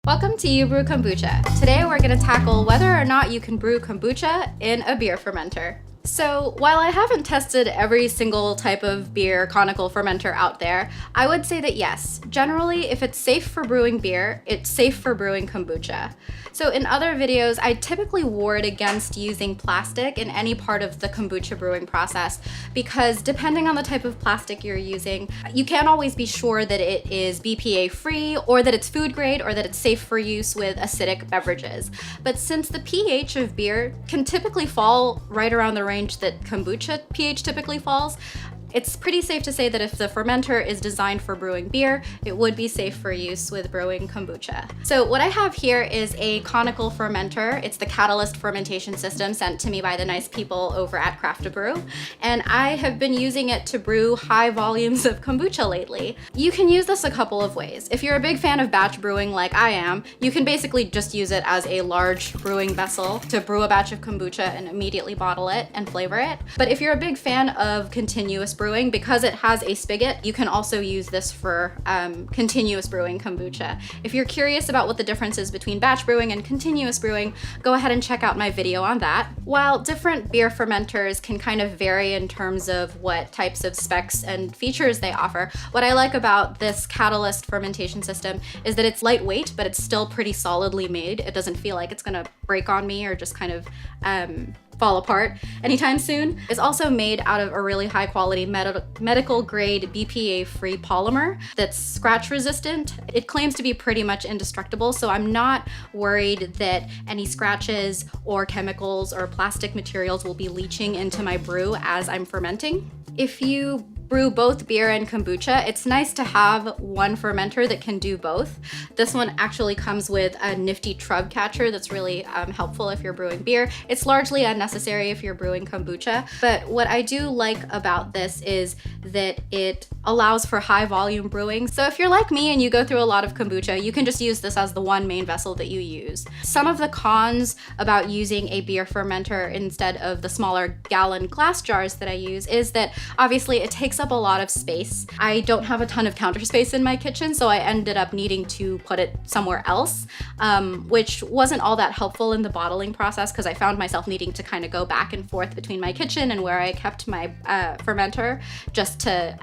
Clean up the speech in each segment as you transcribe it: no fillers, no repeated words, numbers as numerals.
Welcome to You Brew Kombucha. Today we're going to tackle whether or not you can brew kombucha in a beer fermenter. So while I haven't tested every single type of beer conical fermenter out there, I would say that yes, generally if it's safe for brewing beer, it's safe for brewing kombucha. So in other videos, I typically ward against using plastic in any part of the kombucha brewing process because depending on the type of plastic you're using, you can't always be sure that it is BPA free or that it's food grade or that it's safe for use with acidic beverages. But since the pH of beer can typically fall right around the range that kombucha pH typically falls, it's pretty safe to say that if the fermenter is designed for brewing beer, it would be safe for use with brewing kombucha. So what I have here is a conical fermenter. It's the Catalyst fermentation system sent to me by the nice people over at Craft Brew, and I have been using it to brew high volumes of kombucha lately. You can use this a couple of ways. If you're a big fan of batch brewing like I am, you can basically just use it as a large brewing vessel to brew a batch of kombucha and immediately bottle it and flavor it. But if you're a big fan of continuous brewing, because it has a spigot, you can also use this for continuous brewing kombucha. If you're curious about what the difference is between batch brewing and continuous brewing, go ahead and check out my video on that. While different beer fermenters can kind of vary in terms of what types of specs and features they offer, what I like about this Catalyst fermentation system is that it's lightweight, but it's still pretty solidly made. It doesn't feel like it's gonna break on me or just kind of fall apart anytime soon. It's also made out of a really high quality medical grade BPA free polymer that's scratch resistant. It claims to be pretty much indestructible, so I'm not worried that any scratches or chemicals or plastic materials will be leaching into my brew as I'm fermenting. If you brew both beer and kombucha, it's nice to have one fermenter that can do both. This one actually comes with a nifty trub catcher that's really helpful if you're brewing beer. It's largely unnecessary if you're brewing kombucha, but what I do like about this is that it allows for high volume brewing. So if you're like me and you go through a lot of kombucha, you can just use this as the one main vessel that you use. Some of the cons about using a beer fermenter instead of the smaller gallon glass jars that I use is that obviously it takes up a lot of space. I don't have a ton of counter space in my kitchen, so I ended up needing to put it somewhere else, which wasn't all that helpful in the bottling process because I found myself needing to kind of go back and forth between my kitchen and where I kept my fermenter just to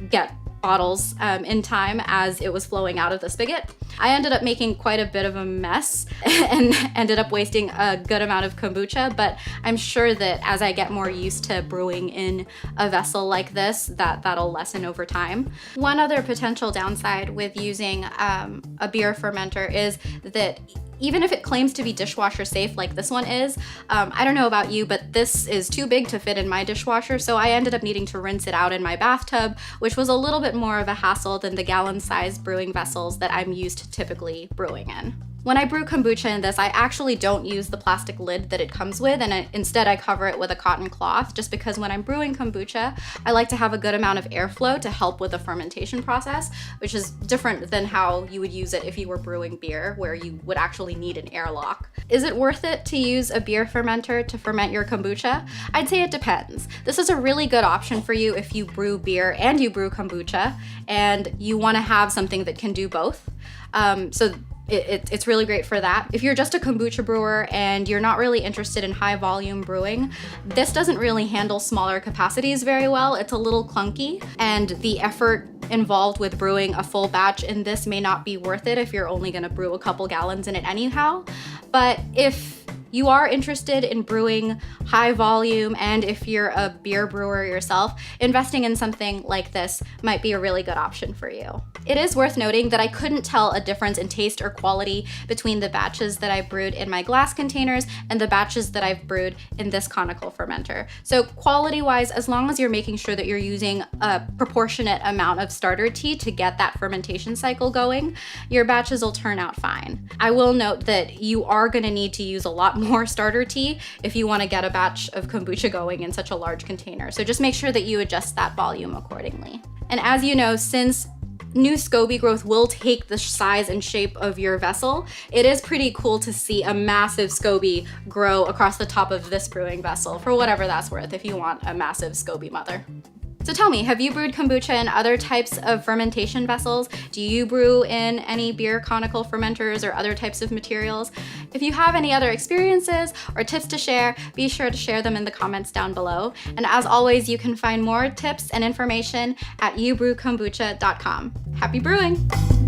get bottles in time as it was flowing out of the spigot. I ended up making quite a bit of a mess and ended up wasting a good amount of kombucha, but I'm sure that as I get more used to brewing in a vessel like this, that'll lessen over time. One other potential downside with using a beer fermenter is that even if it claims to be dishwasher safe like this one is, I don't know about you, but this is too big to fit in my dishwasher, so I ended up needing to rinse it out in my bathtub, which was a little bit more of a hassle than the gallon-sized brewing vessels that I'm used to typically brewing in. When I brew kombucha in this, I actually don't use the plastic lid that it comes with, and instead I cover it with a cotton cloth, just because when I'm brewing kombucha, I like to have a good amount of airflow to help with the fermentation process, which is different than how you would use it if you were brewing beer, where you would actually need an airlock. Is it worth it to use a beer fermenter to ferment your kombucha? I'd say it depends. This is a really good option for you if you brew beer and you brew kombucha, and you want to have something that can do both. It's really great for that. If you're just a kombucha brewer and you're not really interested in high volume brewing, this doesn't really handle smaller capacities very well. It's a little clunky, and the effort involved with brewing a full batch in this may not be worth it if you're only gonna brew a couple gallons in it anyhow. But if you are interested in brewing high volume, and if you're a beer brewer yourself, investing in something like this might be a really good option for you. It is worth noting that I couldn't tell a difference in taste or quality between the batches that I brewed in my glass containers and the batches that I've brewed in this conical fermenter. So quality-wise, as long as you're making sure that you're using a proportionate amount of starter tea to get that fermentation cycle going, your batches will turn out fine. I will note that you are gonna need to use a lot more starter tea if you want to get a batch of kombucha going in such a large container. So just make sure that you adjust that volume accordingly. And as you know, since new SCOBY growth will take the size and shape of your vessel, it is pretty cool to see a massive SCOBY grow across the top of this brewing vessel, for whatever that's worth, if you want a massive SCOBY mother. So tell me, have you brewed kombucha in other types of fermentation vessels? Do you brew in any beer conical fermenters or other types of materials? If you have any other experiences or tips to share, be sure to share them in the comments down below. And as always, you can find more tips and information at youbrewkombucha.com. Happy brewing!